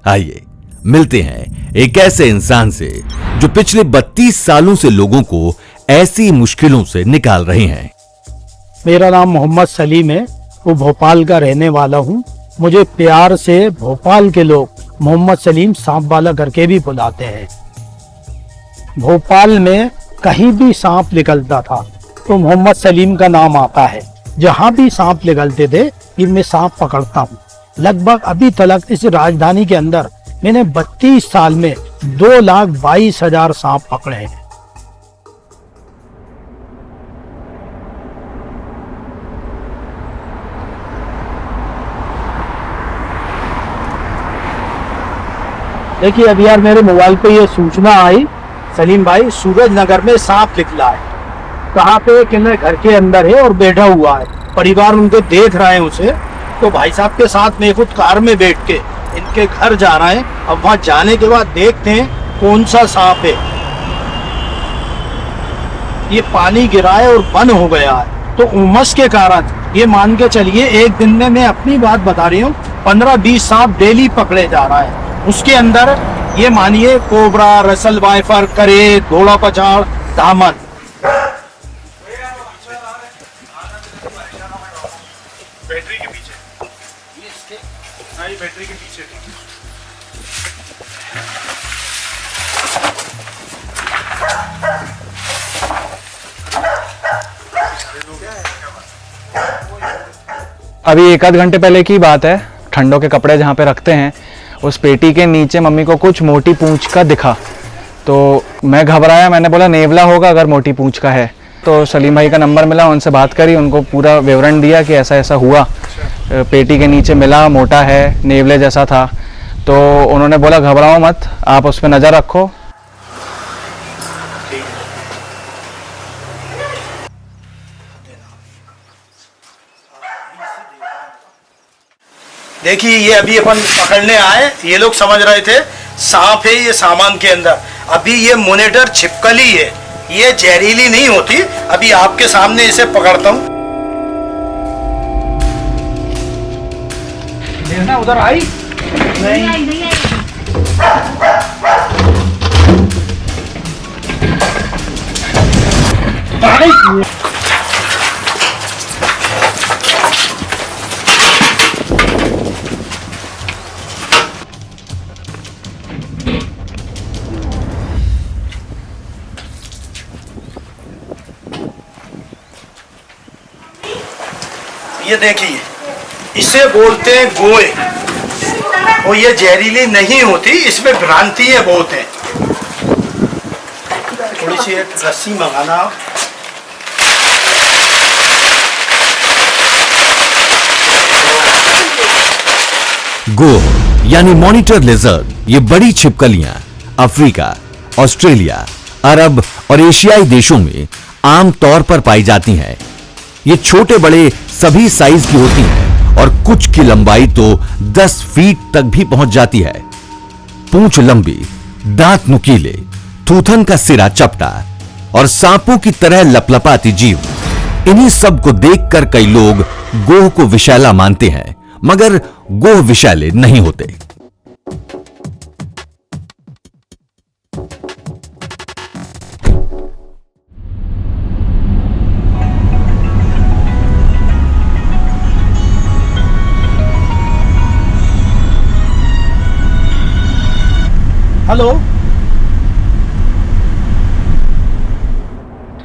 आइए मिलते हैं एक ऐसे इंसान से जो पिछले 32 सालों से लोगों को ऐसी मुश्किलों से निकाल रहे हैं। मेरा नाम मोहम्मद सलीम है, वो भोपाल का रहने वाला हूँ। मुझे प्यार से भोपाल के लोग मोहम्मद सलीम सांप वाला करके भी बुलाते हैं। भोपाल में कहीं भी सांप निकलता था तो मोहम्मद सलीम का नाम आता है। जहाँ भी सांप निकलते थे कि मैं सांप पकड़ता हूँ। लगभग अभी तक इस राजधानी के अंदर मैंने 32 साल में 2,22,000 सांप पकड़े हैं। देखिए अभी यार मेरे मोबाइल पे ये सूचना आई, सलीम भाई सूरज नगर में सांप निकला है। कहाँ पे? कि मैं घर के अंदर है और बैठा हुआ है, परिवार उनको देख रहे हैं उसे। तो भाई साहब के साथ मैं खुद कार में बैठ के इनके घर जा रहा है। अब वहां जाने के बाद देखते हैं कौन सा सांप है। ये पानी गिरा है और बंद हो गया है, तो उमस के कारण ये मान के चलिए एक दिन में, मैं अपनी बात बता रही हूँ, 15-20 सांप डेली पकड़े जा रहा है। उसके अंदर ये मानिए कोबरा, रसल वाइफर, करे, घोड़ा पछाड़, दामन। बैटरी के पीछे, बैटरी के पीछे। अभी 1 आध घंटे पहले की बात है, ठंडों के कपड़े जहाँ पे रखते हैं उस पेटी के नीचे मम्मी को कुछ मोटी पूंछ का दिखा। तो मैं घबराया, मैंने बोला नेवला होगा अगर मोटी पूंछ का है। तो सलीम भाई का नंबर मिला, उनसे बात करी, उनको पूरा विवरण दिया कि ऐसा ऐसा हुआ, पेटी के नीचे मिला, मोटा है, नेवले जैसा था। तो उन्होंने बोला घबराओ मत, आप उस पर नज़र रखो। देखिए ये अभी अपन पकड़ने आए, ये लोग समझ रहे थे सांप है ये सामान के अंदर। अभी ये मॉनिटर छिपकली है, ये जहरीली नहीं होती। अभी आपके सामने इसे पकड़ता हूँ। देखना उधर आई नहीं। ये देखिए इसे बोलते हैं गोए, और ये जहरीली नहीं होती, इसमें भ्रांतियां बहुत हैं। थोड़ी सी एक रस्सी मंगाना। गोह यानी मॉनिटर लिजर्ड, ये बड़ी छिपकलियां अफ्रीका, ऑस्ट्रेलिया, अरब और एशियाई देशों में आम तौर पर पाई जाती हैं। ये छोटे बड़े सभी साइज की होती हैं और कुछ की लंबाई तो 10 फीट तक भी पहुंच जाती है। पूंछ लंबी, दांत नुकीले, थूथन का सिरा चपटा और सांपों की तरह लपलपाती जीव। इन्हीं सब को देखकर कई लोग गोह को विषैला मानते हैं, मगर गोह विषैले नहीं होते। हेलो,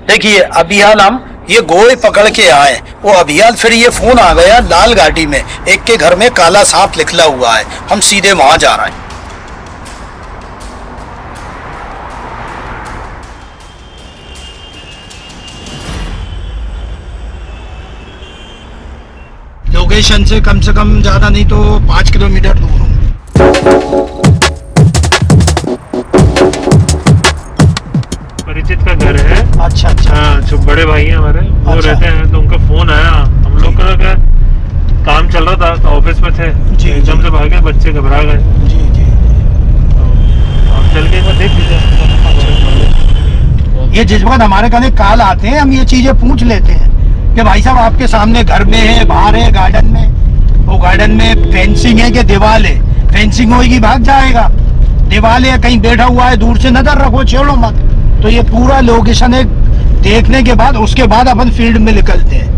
देखिए अभियान हम ये गोए पकड़ के आए, वो अभियान फिर ये फोन आ गया लाल गाड़ी में, एक के घर में काला सांप निकला हुआ है, हम सीधे वहां जा रहे हैं। लोकेशन से कम ज्यादा नहीं तो 5 किलोमीटर दूर हूँ। परिचित का घर है। अच्छा अच्छा। हाँ, जो बड़े भाई हैं हमारे वो अच्छा। रहते हैं, तो उनका फोन आया। हम लोग का क्या काम चल रहा था, तो ऑफिस में थे, एकदम से भागे, बच्चे घबरा गए। जी जी। आप चल के एक बार देख लीजिए। ये जिस वक्त हमारे कहने कॉल आते हैं, हम ये चीजें पूछ लेते हैं कि भाई साहब आपके सामने घर में है, बाहर है, गार्डन में, वो गार्डन में फेंसिंग है कि दीवार है, फेंसिंग होगी भाग जाएगा, दीवार है कहीं बैठा हुआ है दूर से नजर रखो, छेड़ो मत। तो ये पूरा लोकेशन है, देखने के बाद उसके बाद अपन फील्ड में निकलते हैं।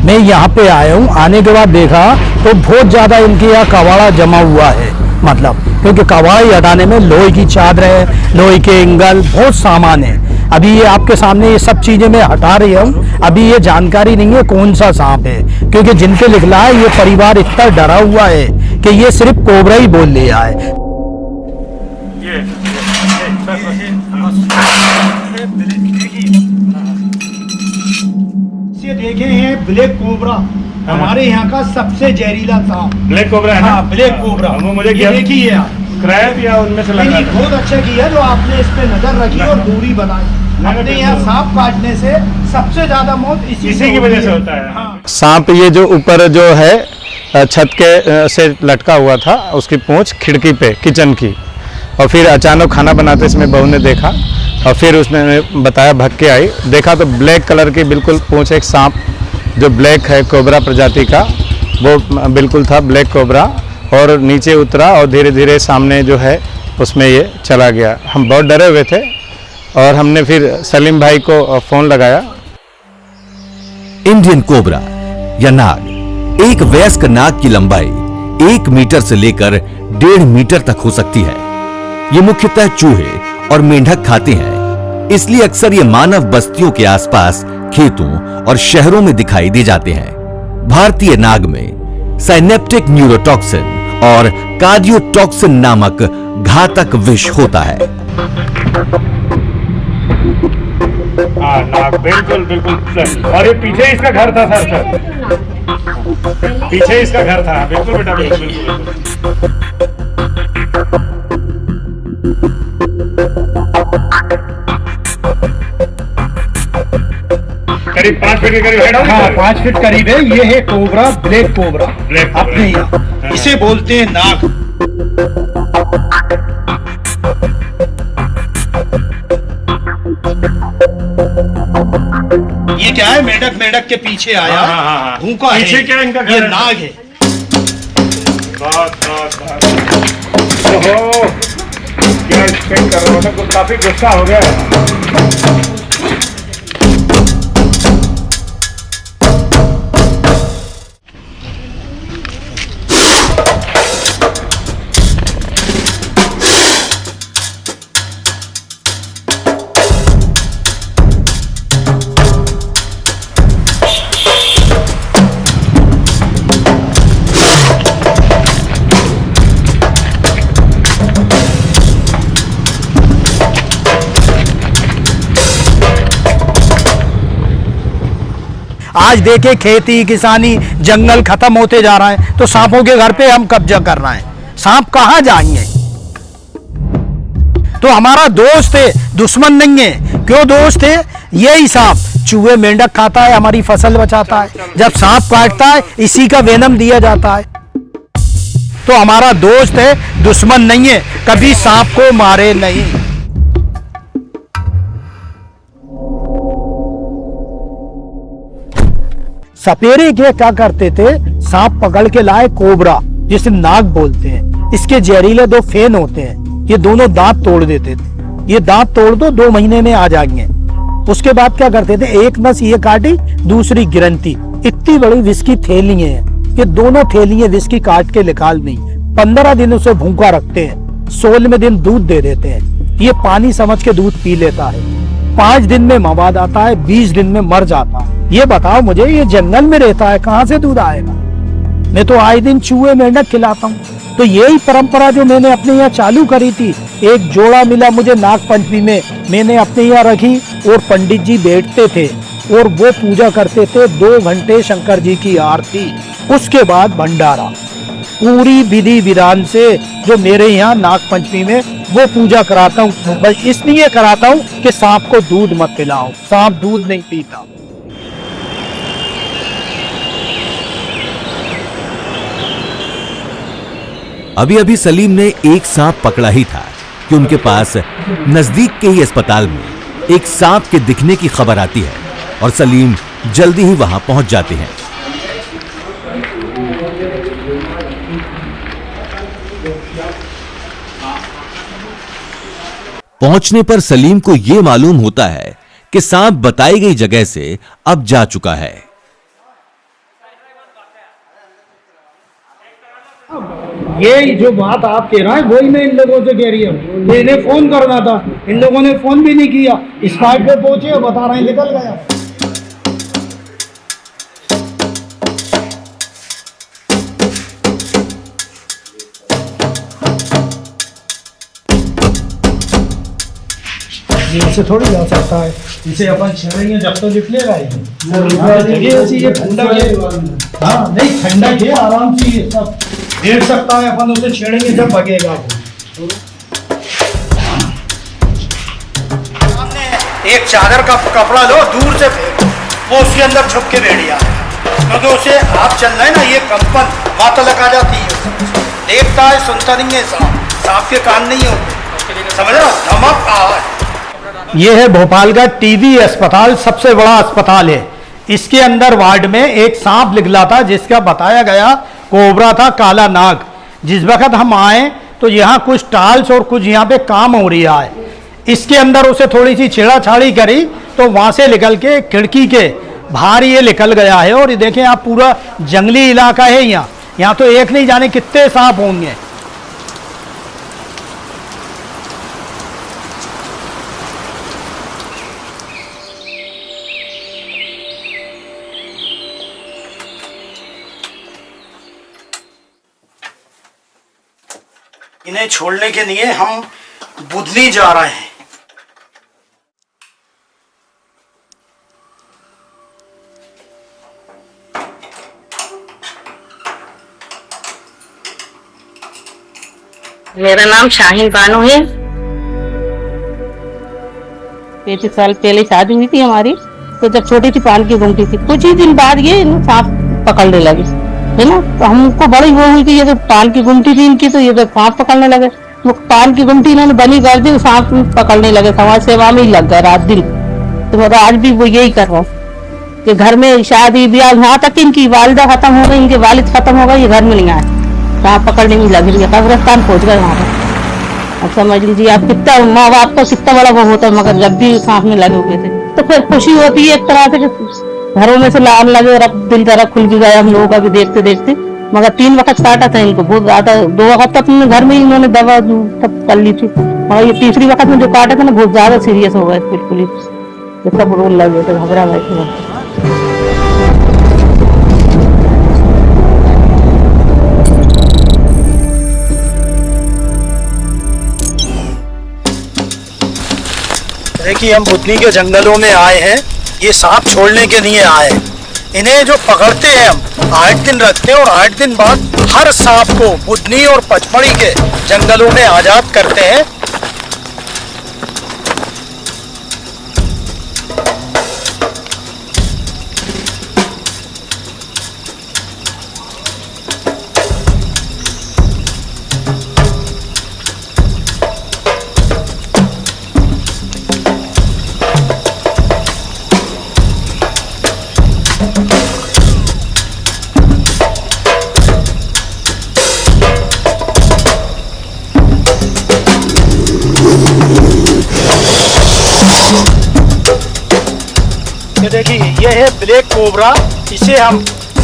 मैं यहाँ पे आया हूँ, आने के बाद देखा तो बहुत ज्यादा इनके यहाँ कबाड़ा जमा हुआ है, मतलब क्योंकि कबाड़ा हटाने में लोहे की चादरें, लोहे के एंगल, बहुत सामान है। अभी ये आपके सामने ये सब चीजें मैं हटा रही हूँ। अभी ये जानकारी नहीं है कौन सा सांप है, क्योंकि जिनके लिखला है ये परिवार इतना डरा हुआ है कि ये सिर्फ कोबरा ही बोल लिया है। ये देखे हैं ब्लैक कोबरा, हमारे यहाँ का सबसे जहरीला सांप। ब्लैक कोबरा है ना? हाँ, ब्लैक कोबरा। वो मुझे ये देखिए आप, क्रैप या उनमें से लगा नहीं, बहुत अच्छा किया जो आपने इस पे नजर रखी और दूरी बनाई। अपने यहाँ सांप काटने से सबसे ज्यादा मौत इसी की वजह से होता है। हाँ। सांप ये जो ऊपर जो है छत के से लटका हुआ था, उसकी पूंछ खिड़की पे किचन की, और फिर अचानक खाना बनाते इसमें बहू ने देखा और फिर उसने बताया, भग के आई, देखा तो ब्लैक कलर की बिल्कुल पूंछ, एक सांप जो ब्लैक है कोबरा प्रजाति का, वो बिल्कुल था ब्लैक कोबरा, और नीचे उतरा और धीरे धीरे सामने जो है उसमें ये चला गया। हम बहुत डरे हुए थे और हमने फिर सलीम भाई को फ़ोन लगाया। इंडियन कोबरा या नाग एक वयस्क नाग की लंबाई 1 मीटर से लेकर 1.5 मीटर तक हो सकती है। ये मुख्यतः चूहे और मेंढक खाते हैं, इसलिए अक्सर ये मानव बस्तियों के आसपास, खेतों और शहरों में दिखाई दे जाते हैं। भारतीय नाग में साइनेप्टिक न्यूरोटॉक्सिन और कार्डियोटॉक्सिन नामक घातक विष होता है। हाँ नाग, बिल्कुल बिल्कुल। और ये पीछे इसका घर था सर, पीछे इसका घर था। बिल्कुल बेटा, बिल्कुल बिल्कुल। करीब 5 फीट के करीब है। हाँ, 5 फीट करीब है। ये है कोबरा, ब्लैक कोबरा अपने यहाँ, इसे बोलते हैं नाग। ये क्या है, मेढक मेढक के पीछे आया, भूखा है। पीछे क्या इनका ये नाग है। ओहो, क्या एक्सपेक्ट कर रहा था, काफी गुस्सा हो गया। आज देखे खेती किसानी जंगल खत्म होते जा रहा है, तो सांपों के घर पे हम कब्जा कर रहे हैं। सांप कहाँ जाएंगे? तो हमारा दोस्त है, दुश्मन नहीं है। क्यों दोस्त है? यही सांप चूहे मेंढक खाता है, हमारी फसल बचाता है। जब सांप काटता है इसी का वेनम दिया जाता है। तो हमारा दोस्त है, दुश्मन नहीं है। कभी सांप को मारे नहीं। सपेरे के क्या करते थे, सांप पकड़ के लाए कोबरा, जिसे नाग बोलते हैं। इसके जहरीले 2 फेन होते हैं, ये दोनों दांत तोड़ देते थे। ये दांत तोड़ दो, 2 महीने में आ जाएंगे। उसके बाद क्या करते थे, एक नस ये काटी, दूसरी गिरंती। इतनी बड़ी विस्की थैली है, ये दोनों थैलियां विस्की काट के निकाल दी। 15 दिन उसे भूखा रखते हैं, 16वें दिन दूध दे देते हैं। ये पानी समझ के दूध पी लेता है। 5 दिन में मवाद आता है, 20 दिन में मर जाता है। ये बताओ मुझे, ये जंगल में रहता है, कहाँ से दूध आएगा? मैं तो आए दिन चूहे मेंढक खिलाता हूँ। तो यही परंपरा जो मैंने अपने यहाँ चालू करी थी, एक जोड़ा मिला मुझे नाग पंचमी में, मैंने अपने यहाँ रखी और पंडित जी बैठते थे और वो पूजा करते थे 2 घंटे शंकर जी की आरती, उसके बाद भंडारा पूरी विधि विधान से। जो मेरे यहाँ नाग पंचमी में वो पूजा कराता हूँ, बस इसलिए कराता हूँ कि सांप को दूध मत पिलाओ, सांप दूध नहीं पीता। अभी अभी सलीम ने एक सांप पकड़ा ही था कि उनके पास नजदीक के ही अस्पताल में एक सांप के दिखने की खबर आती है और सलीम जल्दी ही वहां पहुंच जाते हैं। पहुंचने पर सलीम को यह मालूम होता है कि सांप बताई गई जगह से अब जा चुका है। ये जो बात आप कह रहे हैं वही मैं इन लोगों से कह रही हूँ। तो इन्हें फोन करना था, इन लोगों ने फोन भी नहीं किया। स्पॉट पे पहुंचे और बता रहे हैं निकल गया। इसे थोड़ी जा सकता है, इसे अपन छेड़ेंगे जब तो निकलेगा ही। ये ठंडा है, हाँ नहीं ठंडा है, आराम से ये सब देख सकता है। अपन उसे छेड़ेंगे जब भगेगा वो। एक चादर का कपड़ा लो, दूर से फेंको, वो उसके अंदर छुप के बैठ गया। क्योंकि उसे आप चल रहे हैं ना, ये कंपन माता लगा जाती है। देखता है, सुनता नहीं है, सांप के कान नहीं होते, समझ रहे हो? धमक आवाज। ये है भोपाल का टीबी अस्पताल, सबसे बड़ा अस्पताल है। इसके अंदर वार्ड में एक सांप निकला था जिसका बताया गया कोबरा था, काला नाग। जिस वक्त हम आए तो यहाँ कुछ टाल्स और कुछ यहाँ पे काम हो रहा है। इसके अंदर उसे थोड़ी सी छेड़ाछाड़ी करी तो वहाँ से निकल के खिड़की के बाहर ये निकल गया है। और ये देखें आप, पूरा जंगली इलाका है यहाँ। यहाँ तो एक नहीं जाने कितने सांप होंगे। इन्हें छोड़ने के लिए हम बुधनी जा रहे हैं। मेरा नाम शाहीन बानो है। 35 साल पहले शादी हुई थी हमारी। तो जब छोटी सी पान की गुमटी थी, कुछ ही दिन बाद ये सांप पकड़ने लगे, है ना। तो हमको बड़ी वो हुई कि ये तो पान की गुमटी थी इनकी, तो ये तो सांप पकड़ने लगे। वो पान की गुमटी इन्होंने बनी कर दी, सांप पकड़ने लगे। समाज सेवा में ही लग गए रात दिन। तो मैं आज भी वो यही कर रहा हूँ कि घर में शादी ब्याह, यहाँ तक इनकी वालिदा खत्म हो गई, इनके वालिद खत्म हो गए, ये घर में नहीं आए, सांप पकड़ने में लग रही है। कब्रिस्तान पहुंच गए वहाँ पर। अब समझ लीजिए आप, कितना माँ बाप का कितना बड़ा वो होता है, मगर जब भी सांप में लगे हुए थे तो फिर खुशी होती है एक तरह से कि घरों में से लान लगे और अब दिल तरह खुल भी गया हम लोगों का भी देखते देखते। मगर 3 वक्त काटा था इनको बहुत ज्यादा। 2 वक्त तक घर में ही इन्होंने दवा सब कर ली थी, और ये तीसरी वक्त में जो काटे थे ना बहुत ज्यादा सीरियस हो गए, बिल्कुल ही सब रोल लगे थे, घबरा गए थे। देखिए हम बुधनी के जंगलों में आए हैं, ये सांप छोड़ने के लिए आए हैं। इन्हें जो पकड़ते हैं हम 8 दिन रखते हैं और 8 दिन बाद हर सांप को बुधनी और पचमढ़ी के जंगलों में आजाद करते हैं। देखिए ये है ब्लैक कोबरा। इसे हम,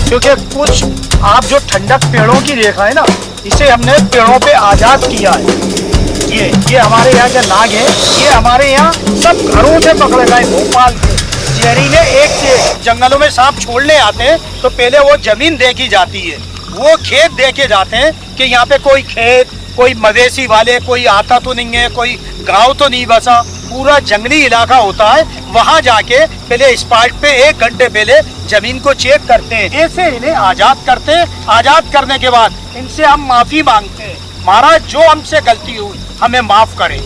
क्योंकि कुछ आप जो ठंडक पेड़ों की देखा है ना, इसे हमने पेड़ों पे आजाद किया है। ये हमारे यहाँ के नाग है, ये हमारे यहाँ सब घरों से पकड़े गए। भोपाल के जहरीले एक से जंगलों में सांप छोड़ने आते हैं तो पहले वो जमीन देखी जाती है, वो खेत देखे जाते हैं कि यहाँ पे कोई खेत, कोई मवेशी वाले कोई आता तो नहीं है, कोई गांव तो नहीं बसा, पूरा जंगली इलाका होता है। वहां जाके पहले स्पॉट पे 1 घंटे पहले जमीन को चेक करते हैं, ऐसे इन्हें आजाद करते हैं। आजाद करने के बाद इनसे हम माफी मांगते हैं, महाराज जो हमसे गलती हुई हमें माफ करें।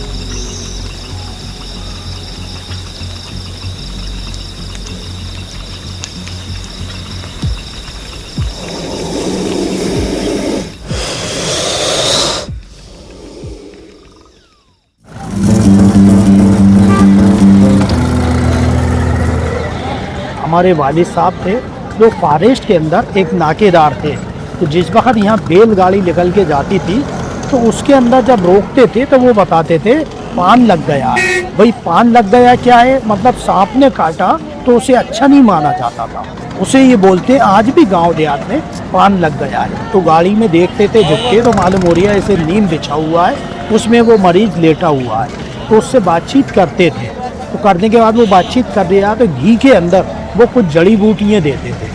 हमारे वालिद साहब थे जो फॉरेस्ट के अंदर एक नाकेदार थे। तो जिस वक्त यहाँ बैलगाड़ी निकल के जाती थी तो उसके अंदर जब रोकते थे तो वो बताते थे पान लग गया है। भाई पान लग गया क्या है, मतलब सांप ने काटा तो उसे अच्छा नहीं माना जाता था, उसे ये बोलते आज भी गांव देहात में पान लग गया है। तो गाड़ी में देखते थे झुक के तो मालूम हो रहा है ऐसे नीम बिछा हुआ है, उसमें वो मरीज लेटा हुआ है, तो उससे बातचीत करते थे। तो करने के बाद वो बातचीत कर रहा तो घी के अंदर वो कुछ जड़ी बूटियाँ देते थे,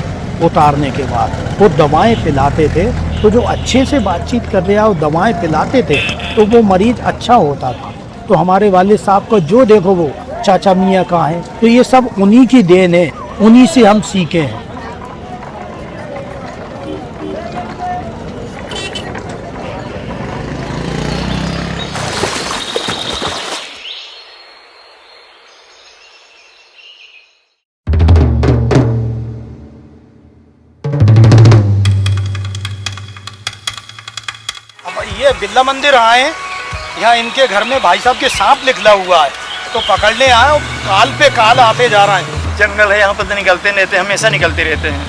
उतारने के बाद वो दवाएं पिलाते थे। तो जो अच्छे से बातचीत कर रहा वो दवाएं पिलाते थे तो वो मरीज अच्छा होता था। तो हमारे वालिद साहब को जो देखो वो चाचा मियाँ कहाँ हैं, तो ये सब उन्हीं की देन है, उन्हीं से हम सीखे हैं। अब ये बिरला मंदिर आए हैं, यहाँ इनके घर में भाई साहब के सांप निकला हुआ है तो पकड़ने आए और काल पे काल आते जा रहा है। जंगल है यहाँ पर तो निकलते रहते, हमेशा निकलते रहते हैं।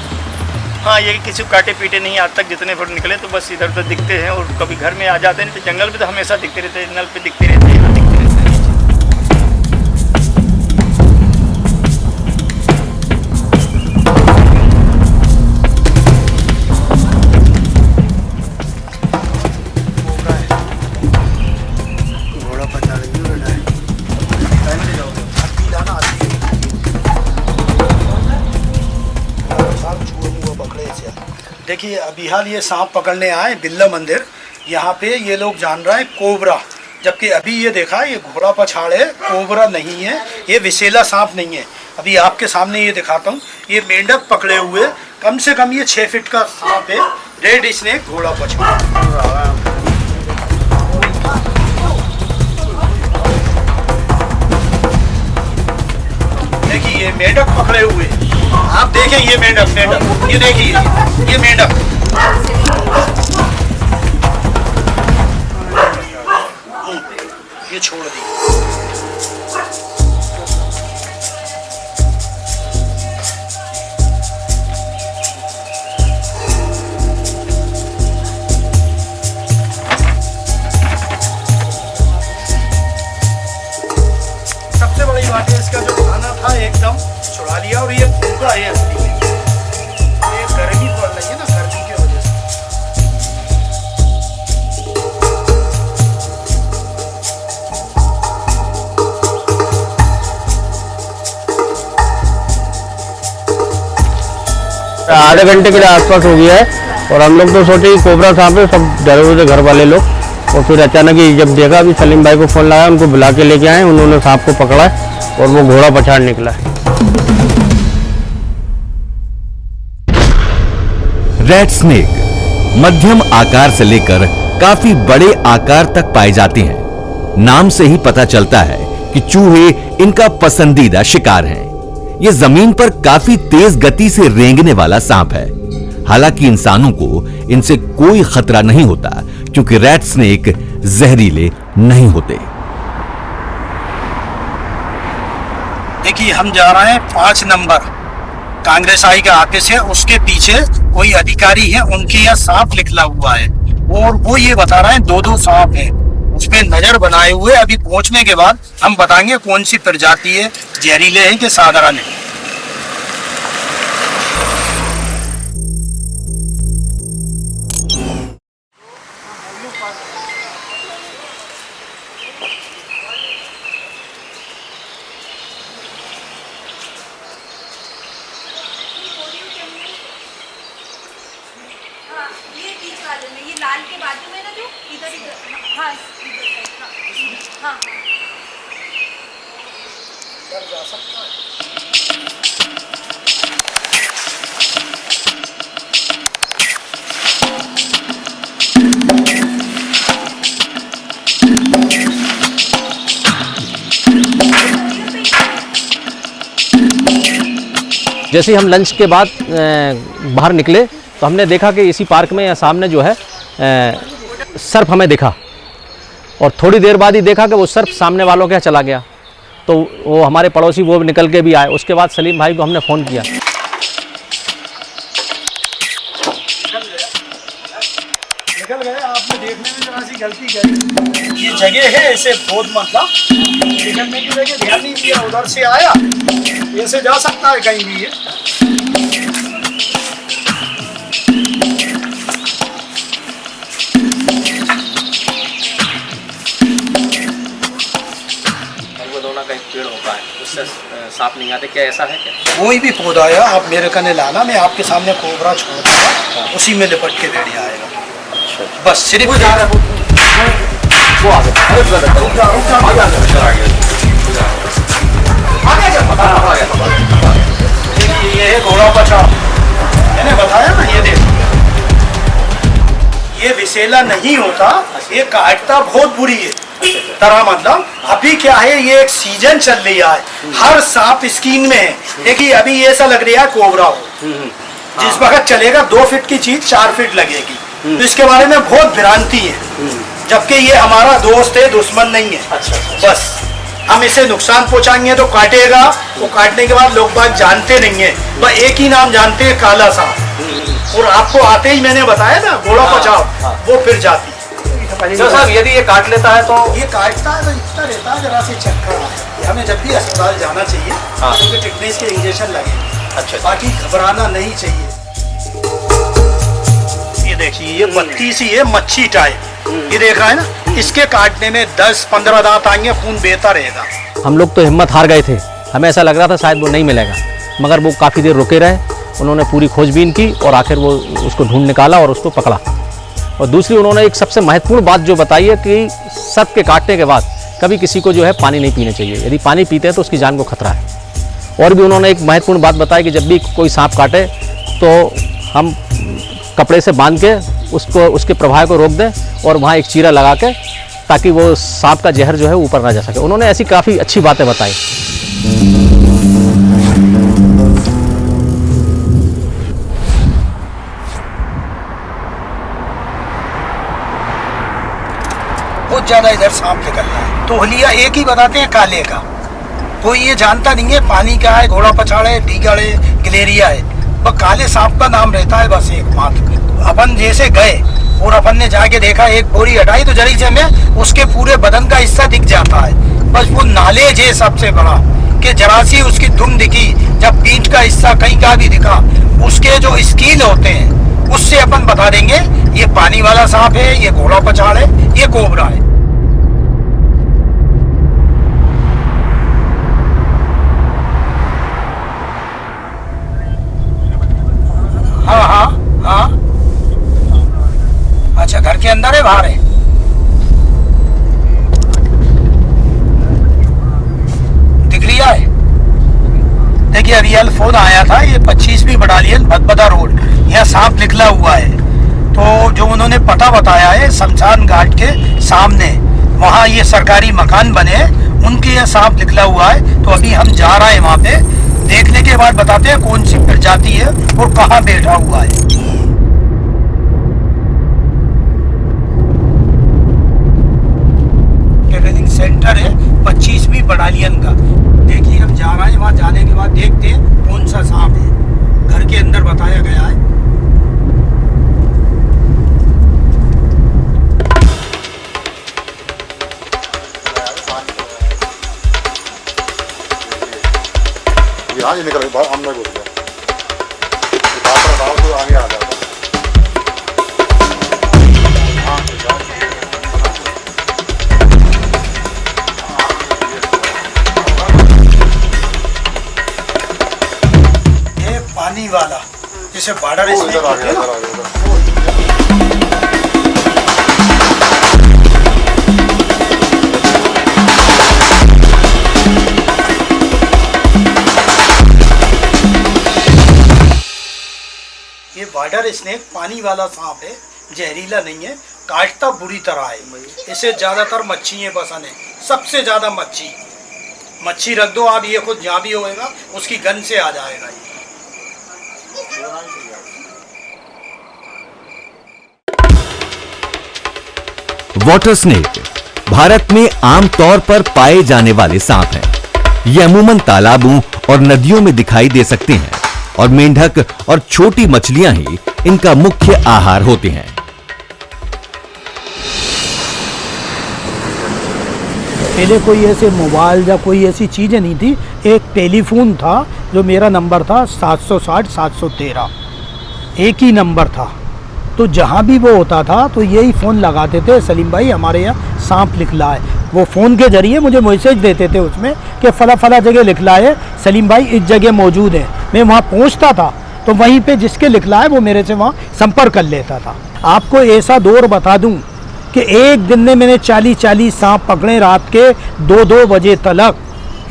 हाँ ये किसी को काटे पीटे नहीं आज तक, जितने फुट निकले तो बस इधर उधर दिखते हैं और कभी घर में आ जाते हैं। तो जंगल में तो हमेशा दिखते रहते हैं, नल पे दिखते रहते हैं, यहाँ दिखते रहते हैं। देखिए अभी हाल ये सांप पकड़ने आए बिरला मंदिर, यहाँ पे ये लोग जान रहे हैं कोबरा, जबकि अभी ये देखा ये घोड़ा पछाड़ है, कोबरा नहीं है, ये विशेला सांप नहीं है। अभी आपके सामने ये दिखाता हूँ, ये मेंढक पकड़े हुए, कम से कम ये 6 फीट का सांप है, रेड स्नेक घोड़ा पछाड़। देखिए ये मेंढक पकड़े हुए, आप देखें ये मेंढक, ये देखिए ये मेंढक, ये छोड़ दी। सबसे बड़ी बात है इसका जो खाना था एकदम छुड़ा लिया और ये भूखा है असली में। ये गर्मी पड़ रही है ना, गर्मी की वजह से। आधे घंटे के लिए आसपास हो गया है और हम लोग तो सोचे कि कोबरा सांप है, सब डरे हुए थे घर वाले लोग। और फिर अचानक ही जब देखा, अभी सलीम भाई को फोन लगाया, उनको बुला के लेके आए, उन्होंने सांप को पकड़ा है और वो घोड़ा पछाड़ निकला है। रेड स्नेक मध्यम आकार से लेकर काफी बड़े आकार तक पाए जाते हैं। नाम से ही पता चलता है कि चूहे इनका पसंदीदा शिकार हैं। ये जमीन पर काफी तेज गति से रेंगने वाला सांप है। हालांकि इंसानों को इनसे कोई खतरा नहीं होता क्योंकि रेड स्नेक जहरीले नहीं होते। देखिए हम जा रहे हैं 5 नंबर कांग्रेस आई का ऑफिस है, उसके पीछे कोई अधिकारी है, उनके यहाँ सांप निकला हुआ है और वो ये बता रहे हैं 2-2 सांप है, उसपे नजर बनाए हुए। अभी पहुंचने के बाद हम बताएंगे कौन सी प्रजाति है, जहरीले हैं कि साधारण है। ये बीच वाले में, ये लाल के बाजू में ना, जो इधर इधर, हाँ इधर साइड, हाँ हाँ जा सकता है। जैसे ही हम लंच के बाद बाहर निकले तो हमने देखा कि इसी पार्क में या सामने जो है सर्प हमें दिखा और थोड़ी देर बाद ही देखा कि वो सर्प सामने वालों के यहाँ चला गया। तो वो हमारे पड़ोसी वो निकल के भी आए। उसके बाद सलीम भाई को हमने फ़ोन किया। निकल गए, आपने देखने में जरा सी गलती करी। ये जगह है, ऐसे बहुत मतलब निकलने की जगह ध्यान नहीं दिया, उधर से आया, ऐसे जा सकता है कहीं भी ये। दोनों का एक पेड़ होता है, उससे सांप नहीं आते, क्या ऐसा है क्या? कोई भी पौधा है आप मेरे कने लाना, मैं आपके सामने कोबरा छोड़ दूंगा, उसी में लिपट के भेड़िया आएगा। बस सिर्फ वो आ ये है घोड़ा बचाओ, मैंने बताया ना। ये देखो, ये विषैला नहीं होता, ये काटता बहुत बुरी है तरह। मतलब अभी क्या है, ये एक सीजन चल रहा है, हर सांप स्किन में है। देखिए अभी ऐसा लग रहा है कोबरा हो, जिस वक्त चलेगा 2 फीट की चीज 4 फीट लगेगी। तो इसके बारे में बहुत भ्रांति है, जबकि ये हमारा दोस्त है, दुश्मन नहीं है। बस हम इसे नुकसान पहुंचाएंगे तो काटेगा, वो काटने के बाद लोग बात जानते नहीं है, बस एक ही नाम जानते हैं, काला सांप। और आपको आते ही मैंने बताया ना घोड़ा बचाओ, वो फिर जाती। साहब यदि ये काट लेता है तो? ये काटता है तो इतना रहता है, जरा से चक्कर हमें जब भी अस्पताल जाना चाहिए, क्योंकि टिटनेस के इंजेक्शन लगे। अच्छा, बाकी घबराना नहीं चाहिए। ये देखिए, ये बत्ती सी है, मच्छी टाइप, ये देख रहा है ना, इसके काटने में 10-15 दांत आएंगे, खून बहता रहेगा। हम लोग तो हिम्मत हार गए थे, हमें ऐसा लग रहा था शायद वो नहीं मिलेगा, मगर वो काफ़ी देर रुके रहे। उन्होंने पूरी खोजबीन की और आखिर वो उसको ढूंढ निकाला और उसको पकड़ा। और दूसरी उन्होंने एक सबसे महत्वपूर्ण बात जो बताई है कि सर्प के काटने के बाद कभी किसी को जो है पानी नहीं पीना चाहिए, यदि पानी पीते हैं तो उसकी जान को खतरा है। और भी उन्होंने एक महत्वपूर्ण बात बताई कि जब भी कोई सांप काटे तो हम कपड़े से बांध के उसको, उसके प्रवाह को रोक दें और वहाँ एक चीरा लगा के, ताकि वो सांप का जहर जो है ऊपर ना जा सके। उन्होंने ऐसी काफ़ी अच्छी बातें बताई। बहुत ज्यादा इधर सांप निकल रहा है। तो होलिया एक ही बताते हैं काले का, कोई ये जानता नहीं है पानी का है, घोड़ा पछाड़ है, डीगड़ है, गलेरिया है, वह काले सांप का नाम रहता है बस एकमात्र। अपन जैसे गए और अपन ने जाके देखा, एक बोरी हटाई तो जरी से में उसके पूरे बदन का हिस्सा दिख जाता है। बस वो नालेज है सबसे बड़ा, कि जरा सी उसकी धुन दिखी, जब पीठ का हिस्सा कहीं का भी दिखा, उसके जो स्कील होते हैं उससे अपन बता देंगे ये पानी वाला सांप है, ये घोड़ा पछाड़ है, ये कोबरा है। हाँ हाँ हाँ, अच्छा घर के अंदर है बाहर है? दिख लिया है। देखिए अभी यार फोन आया था, ये 25वीं बटालियन भदभदा रोड, यहाँ सांप निकला हुआ है। तो जो उन्होंने पता बताया है शमशान घाट के सामने, वहाँ ये सरकारी मकान बने, उनके यहाँ सांप निकला हुआ है। तो अभी हम जा रहे हैं वहाँ पे, देखने के बाद बताते हैं कौन सी प्रजाति है और कहाँ बैठा हुआ है। ट्रेनिंग सेंटर है 25वीं बटालियन का। देखिए हम जा रहे हैं, वहाँ जाने के बाद देखते हैं कौन सा सांप है, घर के अंदर बताया गया है। यहाँ से निकल बाहर हमने घुस गया, तो आगे आ जाता। ये पानी वाला जैसे बॉर्डर इसमें इधर आ गया, इधर आ गया। ये वाटर स्नेक पानी वाला सांप है, जहरीला नहीं है, काटता बुरी तरह है। इसे ज्यादातर मच्छियाँ पसंद है, सबसे ज्यादा मच्छी रख दो आप, ये खुद जहाँ भी होएगा उसकी गन से आ जाएगा। वाटर स्नेक भारत में आमतौर पर पाए जाने वाले सांप हैं। ये अमूमन तालाबों और नदियों में दिखाई दे सकते हैं और मेंढक और छोटी मछलियां ही इनका मुख्य आहार होते हैं। पहले कोई ऐसे मोबाइल या कोई ऐसी चीज़ें नहीं थी। एक टेलीफोन था जो मेरा नंबर था 760 713, एक ही नंबर था। तो जहाँ भी वो होता था तो यही फ़ोन लगाते थे, सलीम भाई हमारे यहाँ सांप निकला है। वो फ़ोन के ज़रिए मुझे मैसेज देते थे उसमें कि फला फला जगह लिखला है, सलीम भाई इस जगह मौजूद है। मैं वहाँ पहुँचता था तो वहीं पे जिसके लिखला है वो मेरे से वहाँ संपर्क कर लेता था। आपको ऐसा दौर बता दूँ कि एक दिन में मैंने 40 सांप पकड़े रात के 2-2 बजे तलक।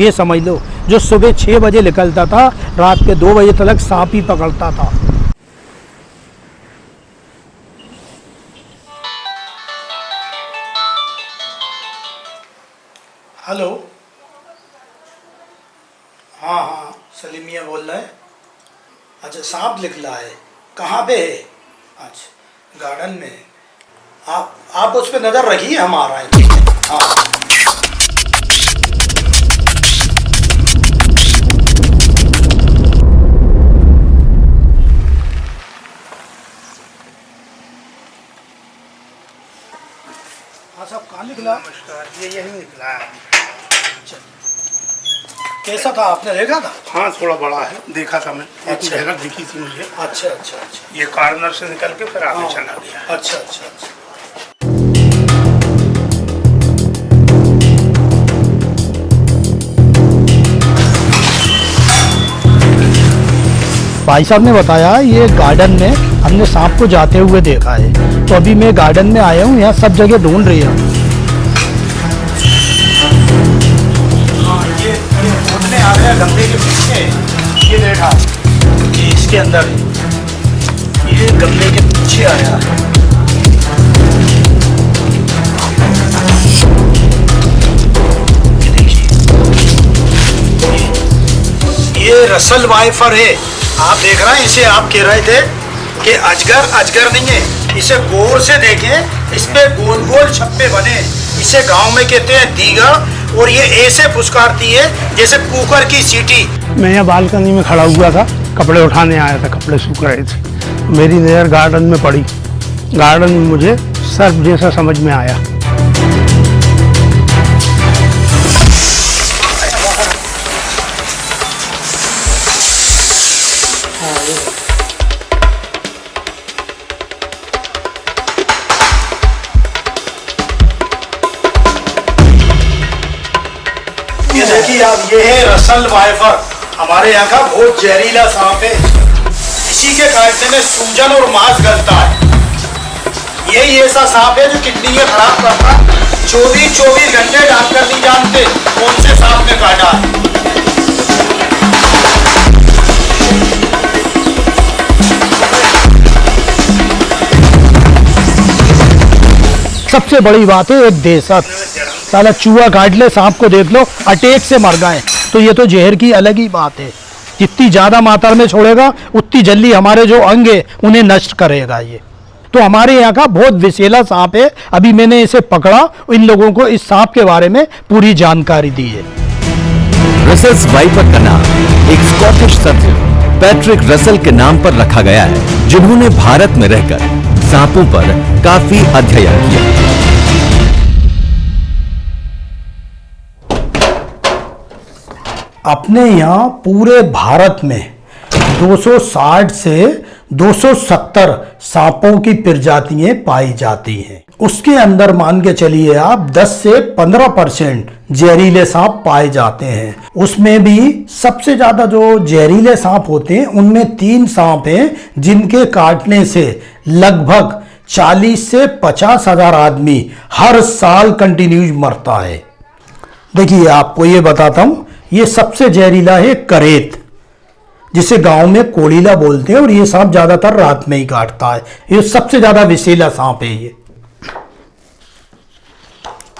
ये समझ लो, जो सुबह 6 बजे निकलता था रात के 2 बजे तलक सांप ही पकड़ता था। हेलो, हाँ सलीम मियाँ बोल रहे हैं। अच्छा, सांप निकला है, कहाँ पे है? अच्छा, गार्डन में। आप उस पर नज़र रखिए, हम आ रहे हैं। हाँ, साहब कहाँ निकला? नमस्कार, ये यही निकला है। कैसा था, आपने देखा था? हाँ, थोड़ा बड़ा है, देखा था मैं। अच्छा, झलक दिखी थी मुझे। अच्छा अच्छा अच्छा। ये कार्नर से निकल के फिर आगे चला गया। अच्छा अच्छा अच्छा। भाई साहब ने बताया ये गार्डन में हमने सांप को जाते हुए देखा है। तो अभी मैं गार्डन में आया हूँ, यहाँ सब जगह ढूंढ रही हूँ। ये ढूंढने आ गया गमले के पीछे। ये देखा, ये इसके अंदर है। ये गमले के पीछे आया है। ये देखिए, ये रसल वाइफर है। आप देख रहे हैं इसे, आप कह रहे थे कि अजगर नहीं है। इसे गौर से देखें, इस पे गोल गोल छप्पे बने। इसे गांव में कहते हैं दीगा, और ये ऐसे फुसकारती है जैसे कुकर की सीटी। मैं यहाँ बालकनी में खड़ा हुआ था, कपड़े उठाने आया था, कपड़े सूख रहे थे। मेरी नज़र गार्डन में पड़ी। गार्डन में मुझे सर्प जैसा समझ में आया। ये देखिए आप, ये है रसल वाइफर। हमारे यहाँ का बहुत जहरीला सांप है। इसी के काटने में सूजन और मांस गलता है। यही ऐसा सांप है जो किडनी के खराब करता है। 24 घंटे डॉक्टर नहीं जानते कौन से सांप ने काटा है। सबसे बड़ी बात है एक दहशत। साला चूहा काट ले, सांप को देख लो, अटैक से मर गए। तो ये तो जहर की अलग ही बात है। जितनी ज़्यादा मात्रा में छोड़ेगा उतनी जल्दी हमारे जो अंग है उन्हें नष्ट करेगा ये। तो हमारे यहाँ का बहुत विषैला सांप है। अभी मैंने इसे पकड़ा, इन लोगों को इस सांप के बारे में पूरी जानकारी दी है। रसल्स वाइपर का नाम एक स्कॉटिश सर्जन पैट्रिक रसल के नाम पर रखा गया है, जिन्होंने भारत में रहकर सांपों पर काफी अध्ययन किया। अपने यहाँ पूरे भारत में 260 से 270 सांपों की प्रजातियां पाई जाती हैं। उसके अंदर मान के चलिए आप 10 से 15% जहरीले सांप पाए जाते हैं। उसमें भी सबसे ज्यादा जो जहरीले सांप होते हैं उनमें 3 सांप हैं जिनके काटने से लगभग 40 से 50 हजार आदमी हर साल कंटिन्यूज मरता है। देखिए आपको ये बताता हूं, ये सबसे जहरीला है करेत, जिसे गांव में कोड़ीला बोलते हैं, और ये सांप ज्यादातर रात में ही काटता है। ये सबसे ज्यादा विषैला सांप है ये।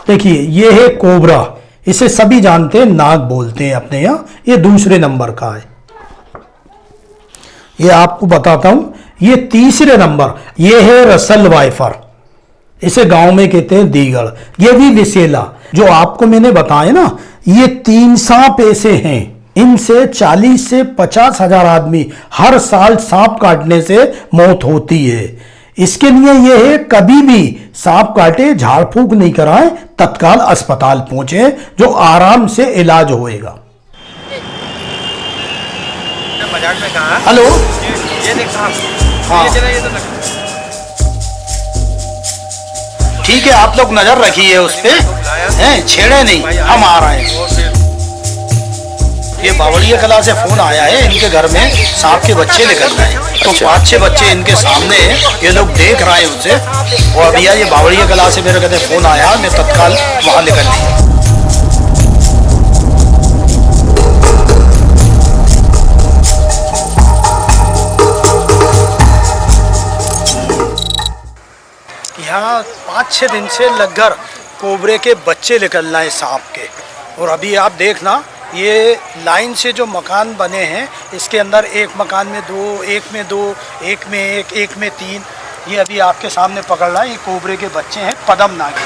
देखिए ये है कोबरा, इसे सभी जानते हैं, नाग बोलते हैं अपने यहाँ। ये दूसरे नंबर का है। ये आपको बताता हूं, ये तीसरे नंबर, ये है रसल वाइफर, इसे गांव में कहते हैं दीगड़। ये भी विषैला, जो आपको मैंने बताया ना ये 3 सांप ऐसे हैं, इनसे 40 से 50 हजार आदमी हर साल सांप काटने से मौत होती है। इसके लिए यह है कभी भी सांप काटे झाड़ फूक नहीं कराएं, तत्काल अस्पताल पहुंचे जो आराम से इलाज होएगा। हेलो, ये देख साहब, हाँ। ठीक है, आप लोग नजर रखिए उस पे, हैं, छेड़े नहीं, हम आ रहे हैं। ये बावड़िया कला से फोन आया है, इनके घर में सांप के बच्चे निकल रहे हैं, तो 5-6 बच्चे इनके सामने हैं, ये लोग देख रहे हैं उसे। और अभी ये बावड़िया कला से मेरे कहते फोन आया, मैं तत्काल वहां निकल ली। यहाँ 5-6 दिन से लगभग कोबरे के बच्चे निकल रहे हैं सांप के। और अभी आप देखना, ये लाइन से जो मकान बने हैं, इसके अंदर एक मकान में 2, एक में 2, एक में 1, एक में 3, ये अभी आपके सामने पकड़ रहा है। ये कोबरे के बच्चे हैं, पदम नागी।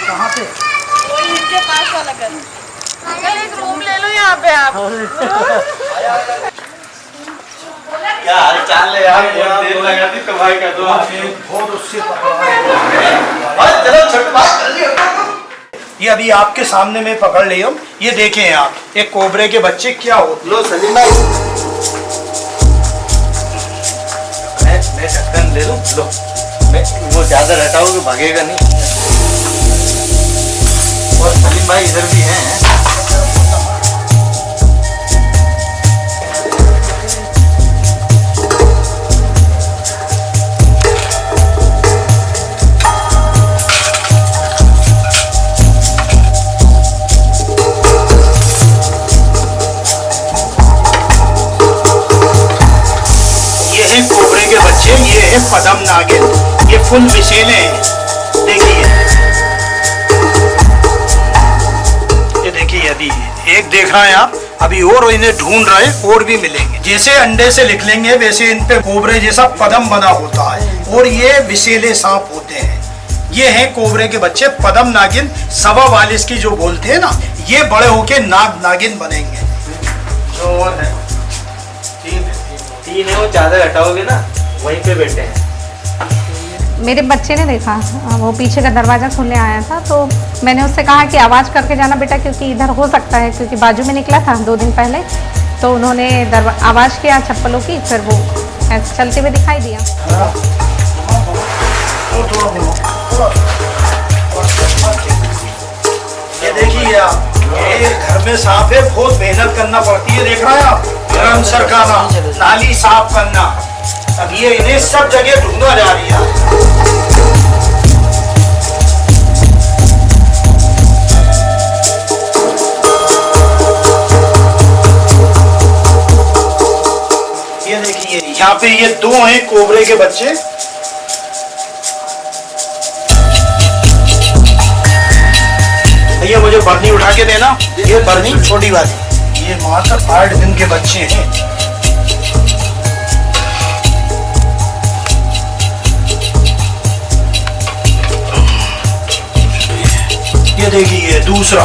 कहाँ पे? इनके पास वाला घर। अंकल एक रूम ले लो यहाँ पे आप। क्या हाल चाल है यार, बहुत देर लगा दी कमाई का, दो बहुत उससे ये अभी आपके सामने में पकड़ लिया। ये देखें आप, एक कोबरे के बच्चे क्या होते। लो सलीम भाई, मैं ढक्कन ले लूं, लो, मैं वो ज्यादा हटाओगे भागेगा नहीं। और सलीम भाई इधर भी हैं। कोबरे के बच्चे, ये है पदम नागिन, ये फुल विषैले हैं। देखिए, ये देखिए, अभी एक देख रहे हैं आप, अभी और इन्हें ढूंढ रहे, और भी मिलेंगे। जैसे अंडे से निकलेंगे वैसे इन पे कोबरे जैसा पदम बना होता है, और ये विषैले सांप होते हैं। ये हैं कोबरे के बच्चे, पदम नागिन, 44 की जो बोलते हैं ना, ये बड़े होके नागिन बनेंगे। तीन है, वो चादर हटाओगे ना, वहीं पे बैठे हैं। मेरे बच्चे ने देखा, वो पीछे का दरवाज़ा खोलने आया था, तो मैंने उससे कहा कि आवाज़ करके जाना बेटा, क्योंकि इधर हो सकता है, क्योंकि बाजू में निकला था 2 दिन पहले। तो उन्होंने आवाज़ किया चप्पलों की, फिर वो ऐसे चलते हुए दिखाई दिया। ये देखिए आप, ये घर में सांप है, बहुत मेहनत करना पड़ती है। देख रहे हैं आप, गरम सरकाना, नाली साफ करना। अब ये इन्हें सब जगह ढूंढा जा रही है। ये देखिए, यहाँ पे ये 2 हैं कोबरे के बच्चे। भैया मुझे बर्नी उठा के देना, ये बर्नी छोटी वाली, ये मात्र 8 दिन के बच्चे हैं। ये देखिए दूसरा,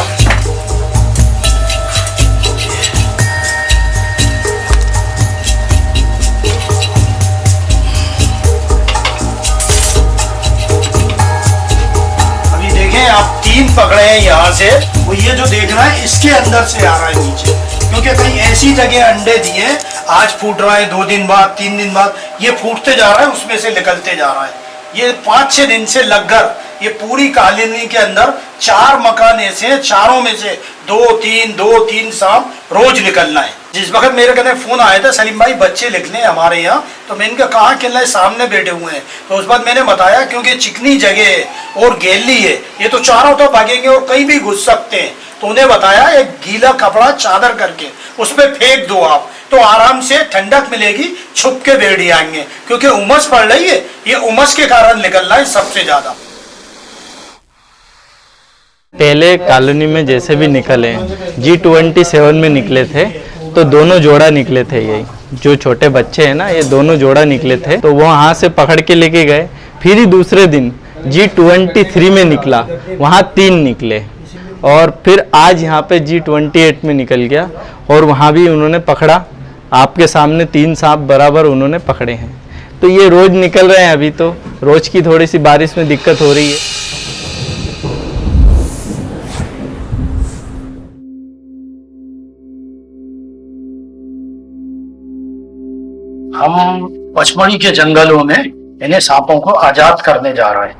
अभी देखें आप, 3 पकड़े हैं यहाँ से। वो ये जो देख रहा है, इसके अंदर से आ रहा है नीचे, क्योंकि कहीं ऐसी जगह अंडे दिए, आज फूट रहा है, 2 दिन बाद, 3 दिन बाद, ये फूटते जा रहा है, उसमें से निकलते जा रहा है। ये 5-6 दिन से लगभग ये पूरी कॉलोनी के अंदर 4 मकान ऐसे हैं, चारों में से 2-3 सांप रोज निकलना है। जिस वक्त मेरे कहने फोन आया था, सलीम भाई बच्चे निकले हमारे यहाँ, तो मैंने इनका कहा कि सामने बैठे हुए हैं। तो उस बात मैंने बताया, क्योंकि चिकनी जगह है और गैली है, ये तो चारों तरफ भागेंगे और कहीं भी घुस सकते हैं। तो उन्हें बताया, एक गीला कपड़ा चादर करके उस पर फेंक दो आप, तो आराम से ठंडक मिलेगी, छुप के बैठ आएंगे, क्योंकि उमस पड़ रही है, ये उमस के कारण निकल रहा है सबसे ज्यादा। पहले कॉलोनी में जैसे भी निकले, G27 में निकले थे, तो दोनों जोड़ा निकले थे। यही जो छोटे बच्चे हैं ना, ये दोनों जोड़ा निकले थे, तो वो वहाँ से पकड़ के लेके गए। फिर ही दूसरे दिन G23 में निकला, वहाँ 3 निकले, और फिर आज यहाँ पे G28 में निकल गया और वहाँ भी उन्होंने पकड़ा। आपके सामने 3 सांप बराबर उन्होंने पकड़े हैं। तो ये रोज निकल रहे हैं। अभी तो रोज की थोड़ी सी बारिश में दिक्कत हो रही है। हम पचमढ़ी के जंगलों में इन्हें सांपों को आजाद करने जा रहे हैं।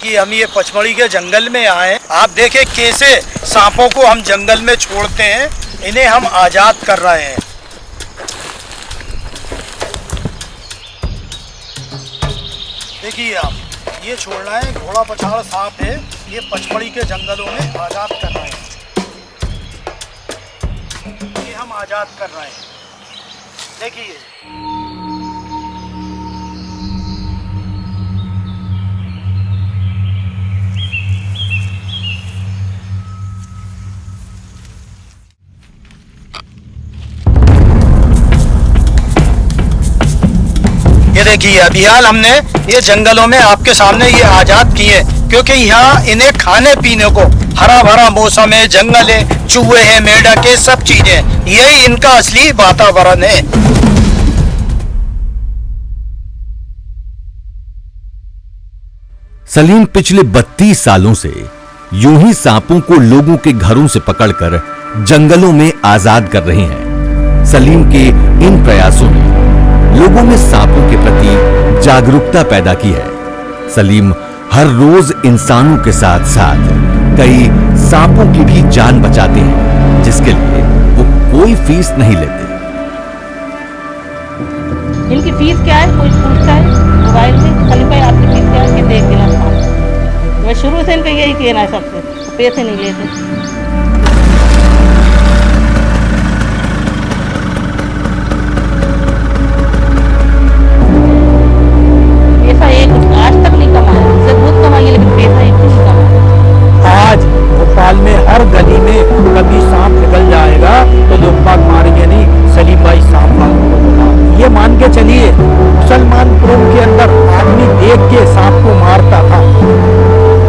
कि हम ये पचमढ़ी के जंगल में आए हैं। आप देखें कैसे सांपों को हम जंगल में छोड़ते हैं, इन्हें हम आजाद कर रहे हैं। देखिए आप, ये छोड़ना है, घोड़ा पछाड़ सांप है, ये पचमढ़ी के जंगलों में आजाद कर रहे हैं। ये हम आजाद कर रहे हैं। देखिए देखिए अभी हाल हमने ये जंगलों में आपके सामने ये आजाद किए, क्योंकि यहाँ इन्हें खाने पीने को हरा भरा मौसम है, जंगल है, चूहे हैं, मेंढक है, सब चीजें, यही इनका असली वातावरण है। सलीम पिछले 32 सालों से यूं ही सांपों को लोगों के घरों से पकड़कर जंगलों में आजाद कर रहे हैं। सलीम के इन प्रयासों ने लोगों में सांपों के प्रति जागरूकता पैदा की है। सलीम हर रोज इंसानों के साथ साथ कई सांपों की भी जान बचाते हैं, जिसके लिए वो कोई फीस नहीं लेते। इनकी फीस क्या है? कोई पूछता है मोबाइल में, सलीम भाई आपकी फीस क्या है कि देख दिला। मैं शुरू से इनका यही कहना है, सबसे पैसे नहीं लेते। आज तक नहीं कमाया, उससे बहुत कमाई, लेकिन पैसा एक भी नहीं कमाया। आज भोपाल में हर गली में कभी सांप निकल जाएगा तो लोग बाग मारेंगे नहीं, सलीम भाई सांप को बोला। ये मान के चलिए, मुसलमान कुरम के अंदर आदमी देख के सांप को मारता था,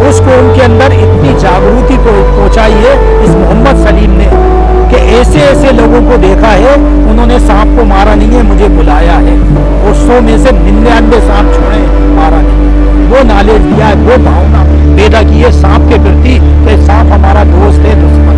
उसको उनके अंदर इतनी जागृति को पहुंचाई है इस मोहम्मद सलीम ने कि ऐसे ऐसे लोगों को देखा है, उन्होंने सांप को मारा नहीं है, मुझे बुलाया है, और 100 में से 99 सांप छोड़े, मारा नहीं। वो नॉलेज दिया है, वो भावना पैदा की है सांप के प्रति कि सांप हमारा दोस्त है, दुश्मन।